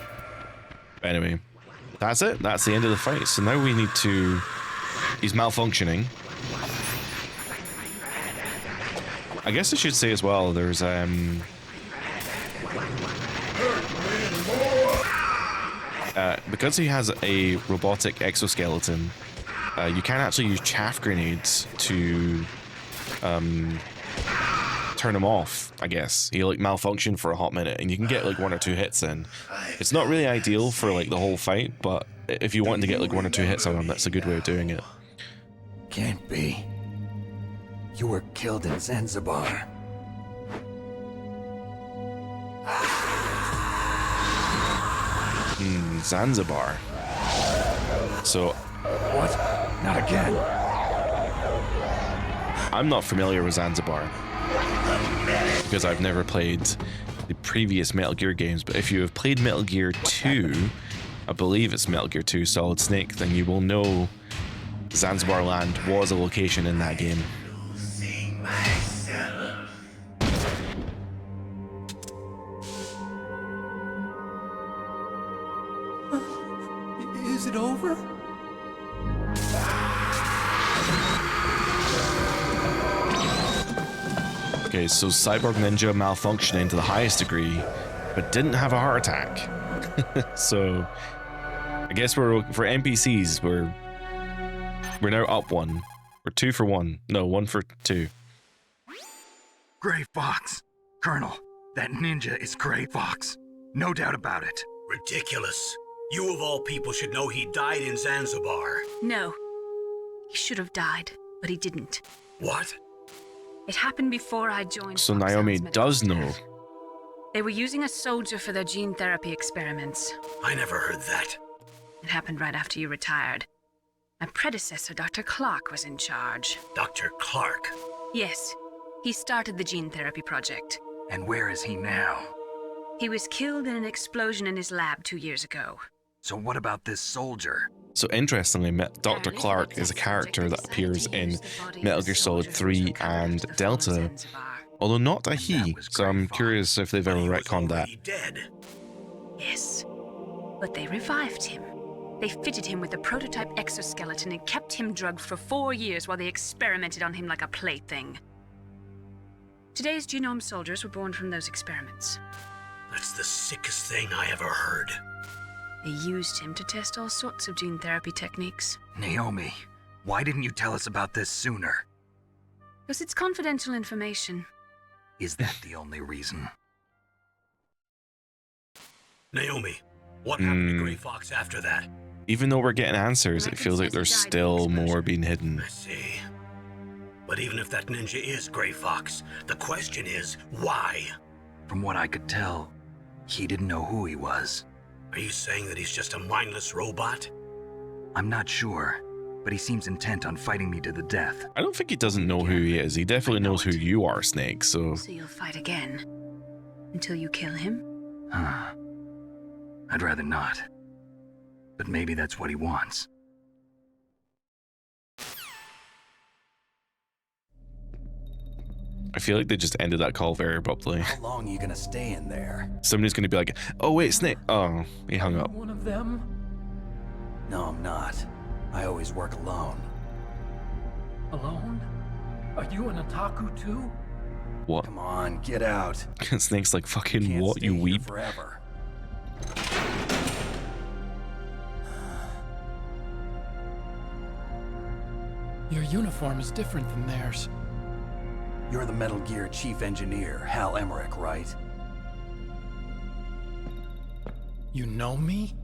Speaker 1: But anyway, that's it. That's the end of the fight. So now we need to... He's malfunctioning. I guess I should say as well, there's because he has a robotic exoskeleton, you can actually use chaff grenades to turn him off, I guess. He'll malfunction for a hot minute, and you can get 1 or 2 hits in. It's not really ideal for the whole fight, but if you want to get 1 or 2 hits on him, that's a good way of doing it.
Speaker 6: Can't be. You were killed in Zanzibar.
Speaker 1: Zanzibar. So...
Speaker 6: What? Not again.
Speaker 1: I'm not familiar with Zanzibar because I've never played the previous Metal Gear games, but if you have played Metal Gear 2, I believe it's Metal Gear 2 Solid Snake, then you will know Zanzibar Land was a location in that game.
Speaker 10: Is it over?
Speaker 1: Okay, so Cyborg Ninja malfunctioning to the highest degree, but didn't have a heart attack. So, I guess for NPCs, we're now up 1. We're 2 for 1. No, 1 for 2.
Speaker 2: Gray Fox. Colonel, that ninja is Gray Fox. No doubt about it.
Speaker 7: Ridiculous. You of all people should know he died in Zanzibar.
Speaker 8: No. He should have died, but he didn't.
Speaker 7: What?
Speaker 8: It happened before I joined.
Speaker 1: So
Speaker 8: Fox
Speaker 1: Naomi
Speaker 8: Sounds
Speaker 1: does
Speaker 8: Medical
Speaker 1: know.
Speaker 8: Staff. They were using a soldier for their gene therapy experiments.
Speaker 7: I never heard that.
Speaker 8: It happened right after you retired. My predecessor, Dr. Clark, was in charge.
Speaker 7: Dr. Clark?
Speaker 8: Yes. He started the gene therapy project.
Speaker 2: And where is he now?
Speaker 8: He was killed in an explosion in his lab 2 years ago.
Speaker 2: So what about this soldier?
Speaker 1: So interestingly, Dr. Clark is a character that appears in Metal Gear Solid 3 and Delta, although not a he, so I'm curious if they've ever retconned that.
Speaker 7: Dead.
Speaker 8: Yes. But they revived him. They fitted him with a prototype exoskeleton and kept him drugged for 4 years while they experimented on him like a plaything. Today's genome soldiers were born from those experiments.
Speaker 7: That's the sickest thing I ever heard.
Speaker 8: They used him to test all sorts of gene therapy techniques.
Speaker 2: Naomi, why didn't you tell us about this sooner?
Speaker 8: Because it's confidential information.
Speaker 2: Is that the only reason?
Speaker 7: Naomi, what happened to Gray Fox after that?
Speaker 1: Even though we're getting answers, it feels like there's still more being hidden.
Speaker 7: I see. But even if that ninja is Gray Fox, the question is, why?
Speaker 2: From what I could tell, he didn't know who he was.
Speaker 7: Are you saying that he's just a mindless robot?
Speaker 2: I'm not sure, but he seems intent on fighting me to the death.
Speaker 1: I don't think he doesn't know who he is. He definitely knows who you are, Snake, so...
Speaker 8: So you'll fight again? Until you kill him?
Speaker 2: Huh. I'd rather not. But maybe that's what he wants.
Speaker 1: I feel like they just ended that call very abruptly.
Speaker 6: How long are you gonna stay in there?
Speaker 1: Somebody's gonna be like, oh wait, Snake. Oh, he hung up.
Speaker 10: One of them?
Speaker 6: No, I'm not. I always work alone.
Speaker 10: Alone? Are you an otaku too?
Speaker 1: What?
Speaker 6: Come on, get out.
Speaker 1: Snake's like, fucking
Speaker 6: Can't
Speaker 1: what,
Speaker 6: stay
Speaker 1: you
Speaker 6: here
Speaker 1: weep?
Speaker 6: forever.
Speaker 10: Your uniform is different than theirs.
Speaker 6: You're the Metal Gear chief engineer, Hal Emmerich, right?
Speaker 10: You know me?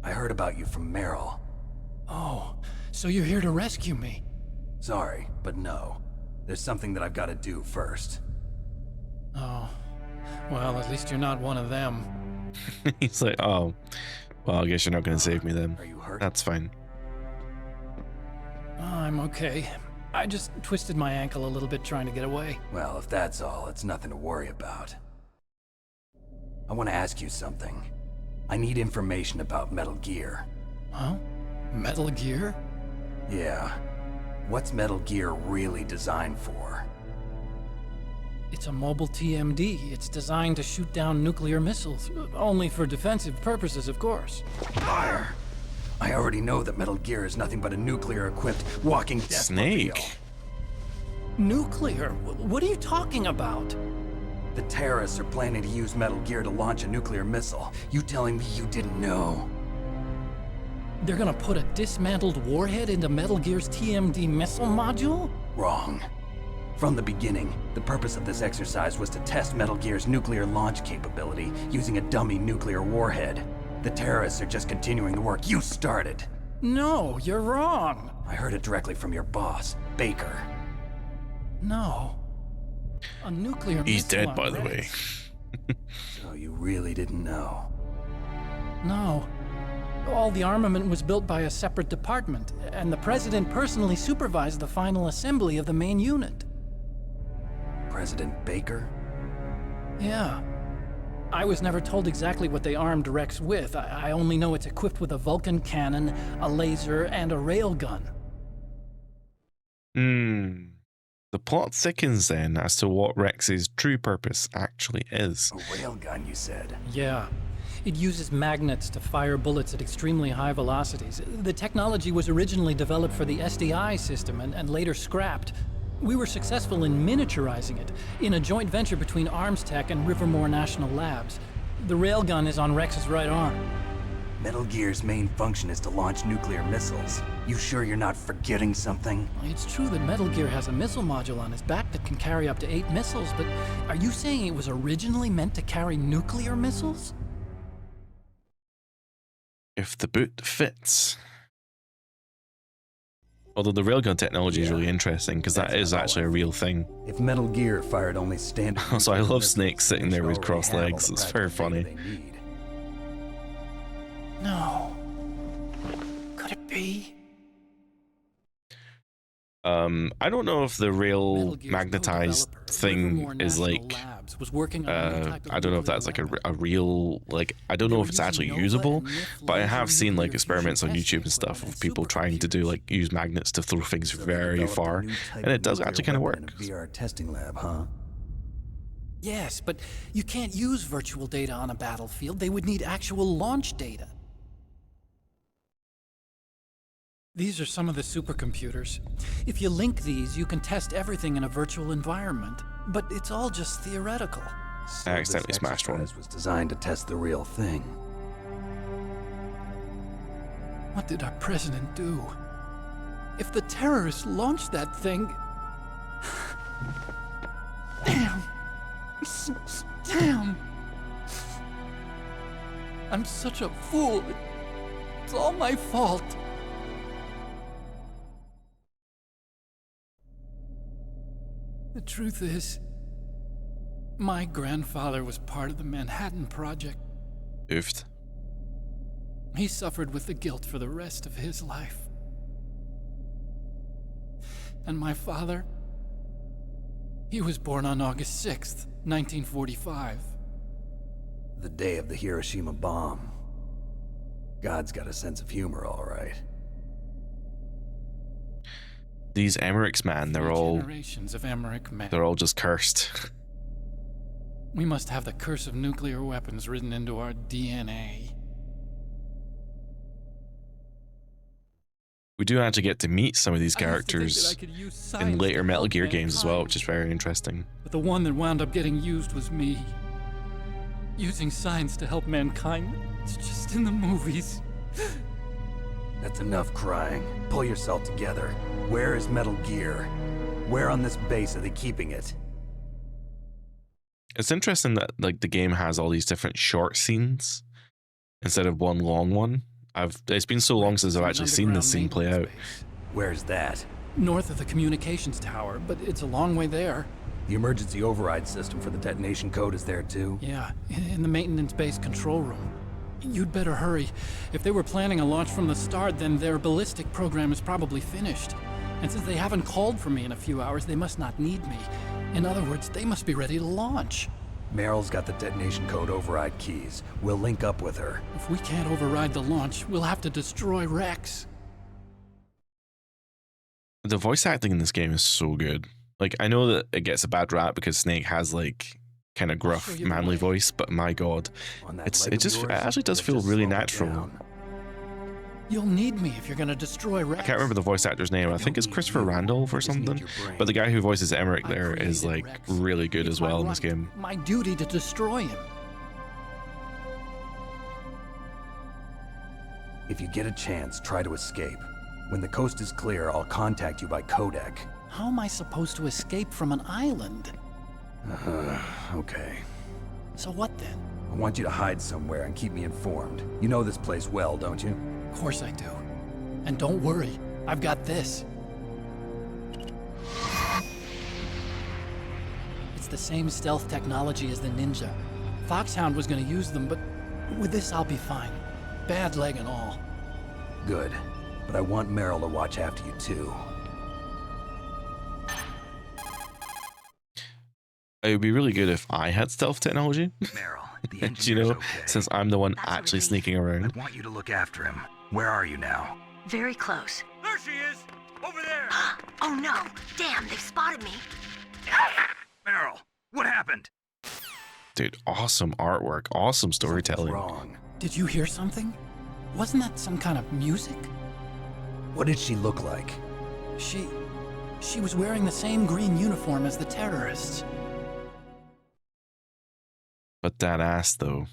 Speaker 6: I heard about you from Meryl.
Speaker 10: Oh, so you're here to rescue me?
Speaker 6: Sorry, but no. There's something that I've got to do first.
Speaker 10: Oh, well, at least you're not one of them.
Speaker 1: He's like, oh, well, I guess you're not gonna save me then.
Speaker 6: Are you hurt?
Speaker 1: That's fine.
Speaker 10: Oh, I'm okay. I just twisted my ankle a little bit trying to get away.
Speaker 6: Well, if that's all, it's nothing to worry about. I want to ask you something. I need information about Metal Gear.
Speaker 10: Huh? Metal Gear?
Speaker 6: Yeah. What's Metal Gear really designed for?
Speaker 10: It's a mobile TMD. It's designed to shoot down nuclear missiles. Only for defensive purposes, of course.
Speaker 6: Fire! I already know that Metal Gear is nothing but a nuclear-equipped walking death
Speaker 1: Snake.
Speaker 6: mobile.
Speaker 10: Nuclear? What are you talking about?
Speaker 6: The terrorists are planning to use Metal Gear to launch a nuclear missile. You telling me you didn't know?
Speaker 10: They're gonna put a dismantled warhead into Metal Gear's TMD missile module?
Speaker 6: Wrong. From the beginning, the purpose of this exercise was to test Metal Gear's nuclear launch capability using a dummy nuclear warhead. The terrorists are just continuing the work you started.
Speaker 10: No, you're wrong.
Speaker 6: I heard it directly from your boss, Baker.
Speaker 10: No. A nuclear
Speaker 1: He's
Speaker 10: missile
Speaker 1: dead, by the way.
Speaker 6: So you really didn't know?
Speaker 10: No. All the armament was built by a separate department, and the president personally supervised the final assembly of the main unit.
Speaker 6: President Baker?
Speaker 10: Yeah. I was never told exactly what they armed Rex with. I only know it's equipped with a Vulcan cannon, a laser, and a railgun.
Speaker 1: The plot thickens then as to what Rex's true purpose actually is.
Speaker 6: A railgun, you said?
Speaker 10: Yeah. It uses magnets to fire bullets at extremely high velocities. The technology was originally developed for the SDI system and later scrapped. We were successful in miniaturizing it in a joint venture between Arms Tech and Rivermore National Labs. The railgun is on Rex's right arm.
Speaker 6: Metal Gear's main function is to launch nuclear missiles. You sure you're not forgetting something?
Speaker 10: It's true that Metal Gear has a missile module on his back that can carry up to 8 missiles, but are you saying it was originally meant to carry nuclear missiles?
Speaker 1: If the boot fits. Although the railgun technology is really interesting because that is actually a real thing.
Speaker 6: If Metal Gear fired only standard...
Speaker 1: So I love Snake sitting there with crossed legs. It's very funny.
Speaker 10: No. Could it be?
Speaker 1: I don't know if the rail magnetized thing is like, I don't know if that's like a real, like, I don't know if it's actually usable, but I have seen like experiments on YouTube and stuff of people trying to do like use magnets to throw things very far, and it does actually kind of work.
Speaker 6: VR testing lab, huh?
Speaker 10: Yes, but you can't use virtual data on a battlefield. They would need actual launch data. These are some of the supercomputers. If you link these, you can test everything in a virtual environment. But it's all just theoretical.
Speaker 6: So
Speaker 1: I accidentally smashed one.
Speaker 6: This was designed to test the real thing.
Speaker 10: What did our president do? If the terrorists launched that thing... Damn! Damn! I'm such a fool. It's all my fault. The truth is, my grandfather was part of the Manhattan Project.
Speaker 1: Oofed.
Speaker 10: He suffered with the guilt for the rest of his life. And my father, he was born on August 6th, 1945.
Speaker 6: The day of the Hiroshima bomb. God's got a sense of humor, all right.
Speaker 1: These Emmerichs, man, they're
Speaker 10: Generations of Emmerich men.
Speaker 1: all just cursed.
Speaker 10: We must have the curse of nuclear weapons written into our DNA.
Speaker 1: We do actually get to meet some of these characters in later Metal Gear games as well, which is very interesting.
Speaker 10: But the one that wound up getting used was me. Using science to help mankind. It's just in the movies.
Speaker 6: That's enough crying. Pull yourself together. Where is Metal Gear? Where on this base are they keeping it?
Speaker 1: It's interesting that like the game has all these different short scenes instead of one long one. It's been so long since I've actually seen this scene play out.
Speaker 6: Where's that?
Speaker 10: North of the communications tower, but it's a long way there.
Speaker 6: The emergency override system for the detonation code is there too?
Speaker 10: Yeah, in the maintenance base control room. You'd better hurry. If they were planning a launch from the start, then their ballistic program is probably finished. And since they haven't called for me in a few hours, they must not need me. In other words, they must be ready to launch.
Speaker 6: Meryl's got the detonation code override keys. We'll link up with her.
Speaker 10: If we can't override the launch, we'll have to destroy Rex.
Speaker 1: The voice acting in this game is so good. Like, I know that it gets a bad rap because Snake has like kind of gruff, manly voice, but my god, it actually does feel really natural.
Speaker 10: You'll need me if you're gonna destroy Rex.
Speaker 1: I can't remember the voice actor's name. I think it's Christopher Randolph or something. But the guy who voices Emmerich there is like really good as well in this game.
Speaker 10: My duty to destroy him.
Speaker 6: If you get a chance, try to escape. When the coast is clear, I'll contact you by codec.
Speaker 10: How am I supposed to escape from an island?
Speaker 6: Okay.
Speaker 10: So what then?
Speaker 6: I want you to hide somewhere and keep me informed. You know this place well, don't you?
Speaker 10: Of course I do. And don't worry, I've got this. It's the same stealth technology as the Ninja. Foxhound was gonna use them, but with this I'll be fine. Bad leg and all.
Speaker 6: Good. But I want Meryl to watch after you too.
Speaker 1: It would be really good if I had stealth technology.
Speaker 2: Meryl, the engineer's
Speaker 1: You know,
Speaker 2: okay.
Speaker 1: since I'm the one
Speaker 3: That's a
Speaker 1: actually
Speaker 3: relief.
Speaker 1: sneaking around.
Speaker 2: I want you to look after him. Where are you now?
Speaker 3: Very close.
Speaker 7: There she is! Over there!
Speaker 3: Oh no! Damn, they've spotted me.
Speaker 2: Meryl, what happened?
Speaker 1: Dude, awesome artwork, awesome storytelling.
Speaker 6: Something's wrong.
Speaker 10: Did you hear something? Wasn't that some kind of music?
Speaker 6: What did she look like?
Speaker 10: She was wearing the same green uniform as the terrorists.
Speaker 1: But that ass, though.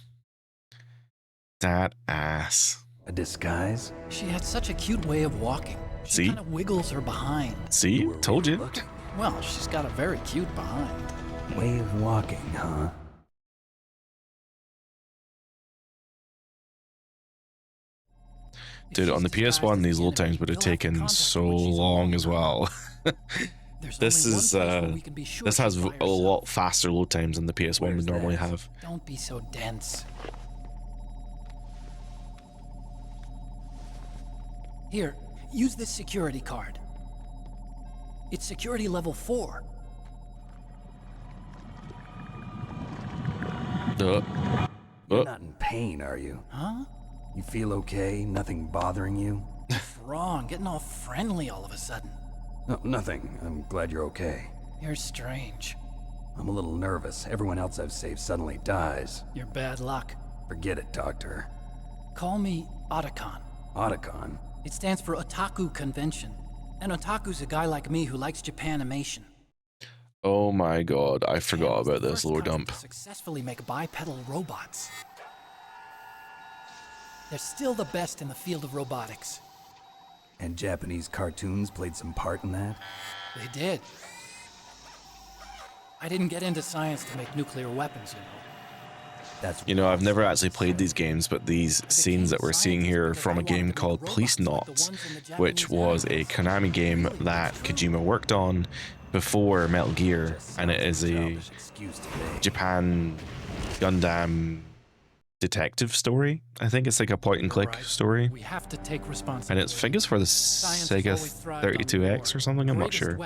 Speaker 1: That ass.
Speaker 6: A disguise?
Speaker 10: She had such a cute way of walking. She
Speaker 1: See?
Speaker 10: kind of wiggles her behind.
Speaker 1: See?
Speaker 6: Were we
Speaker 1: Told you.
Speaker 6: looking?
Speaker 10: Well, she's got a very cute behind.
Speaker 6: Way of walking, huh?
Speaker 1: Dude, on the PS1, these load times would have taken so long as well. This has a lot faster load times than the PS1 would normally have.
Speaker 10: Don't be so dense. Here, use this security card. It's security level 4.
Speaker 6: You're not in pain, are you?
Speaker 10: Huh?
Speaker 6: You feel okay? Nothing bothering you?
Speaker 10: What's wrong? Getting all friendly all of a sudden.
Speaker 6: No, nothing. I'm glad you're okay.
Speaker 10: You're strange.
Speaker 6: I'm a little nervous. Everyone else I've saved suddenly dies.
Speaker 10: You're bad luck.
Speaker 6: Forget it, Doctor.
Speaker 10: Call me Otacon.
Speaker 6: Otacon?
Speaker 10: It stands for Otaku Convention. And Otaku's a guy like me who likes Japanimation.
Speaker 1: Oh my god, I forgot about this lore dump.
Speaker 10: Successfully make bipedal robots. They're still the best in the field of robotics.
Speaker 6: And Japanese cartoons played some part in that?
Speaker 10: They did. I didn't get into science to make nuclear weapons, you know.
Speaker 1: You know, I've never actually played these games, but these scenes that we're seeing here are from a game called Police Knots, which was a Konami game that Kojima worked on before Metal Gear, and it is a Japan Gundam detective story. I think it's like a point and click story.
Speaker 10: We have to take responsibility.
Speaker 1: And it's figures for the Sega 32X or something, I'm not sure.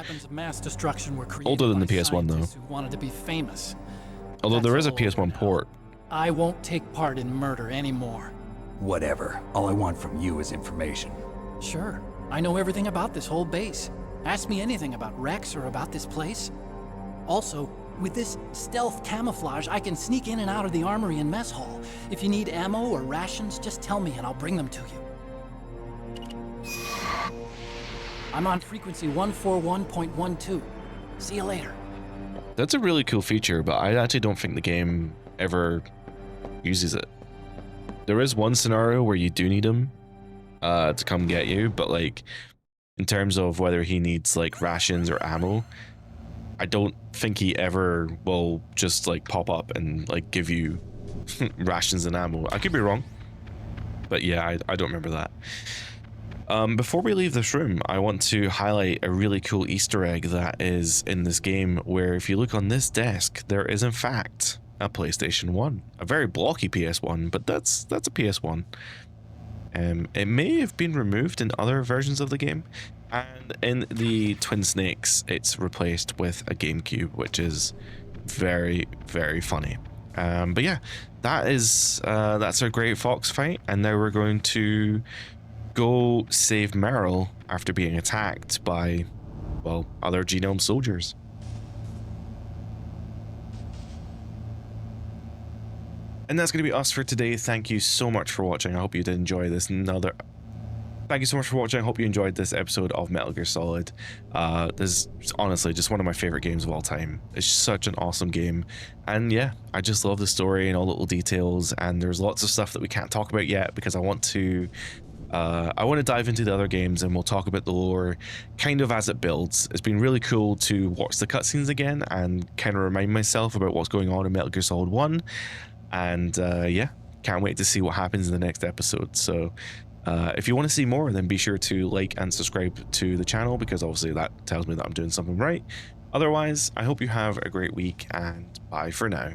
Speaker 1: Older than the PS1 though.
Speaker 10: Who wanted to be famous.
Speaker 1: Although there is a PS1 port.
Speaker 10: I won't take part in murder anymore.
Speaker 6: Whatever. All I want from you is information.
Speaker 10: Sure. I know everything about this whole base. Ask me anything about Rex or about this place. Also, with this stealth camouflage, I can sneak in and out of the armory and mess hall. If you need ammo or rations, just tell me and I'll bring them to you. I'm on frequency 141.12. See you later.
Speaker 1: That's a really cool feature, but I actually don't think the game ever uses it. There is one scenario where you do need him to come get you, but like in terms of whether he needs like rations or ammo, I don't think he ever will just like pop up and like give you rations and ammo. I could be wrong, but yeah, I don't remember that. Before we leave this room, I want to highlight a really cool Easter egg that is in this game, where if you look on this desk, there is in fact a PlayStation 1, a very blocky PS1, but that's a PS1. It may have been removed in other versions of the game, and in the Twin Snakes, it's replaced with a GameCube, which is very, very funny. But yeah, that's a great Fox fight, and now we're going to go save Meryl after being attacked by, well, other Genome soldiers. And that's going to be us for today. Thank you so much for watching. I hope you did enjoy this Thank you so much for watching. I hope you enjoyed this episode of Metal Gear Solid. This is honestly just one of my favorite games of all time. It's such an awesome game. And yeah, I just love the story and all the little details. And there's lots of stuff that we can't talk about yet because I want to dive into the other games, and we'll talk about the lore kind of as it builds. It's been really cool to watch the cutscenes again and kind of remind myself about what's going on in Metal Gear Solid 1. And yeah, can't wait to see what happens in the next episode. So if you want to see more, then be sure to like and subscribe to the channel, because obviously that tells me that I'm doing something right. Otherwise, I hope you have a great week, and bye for now.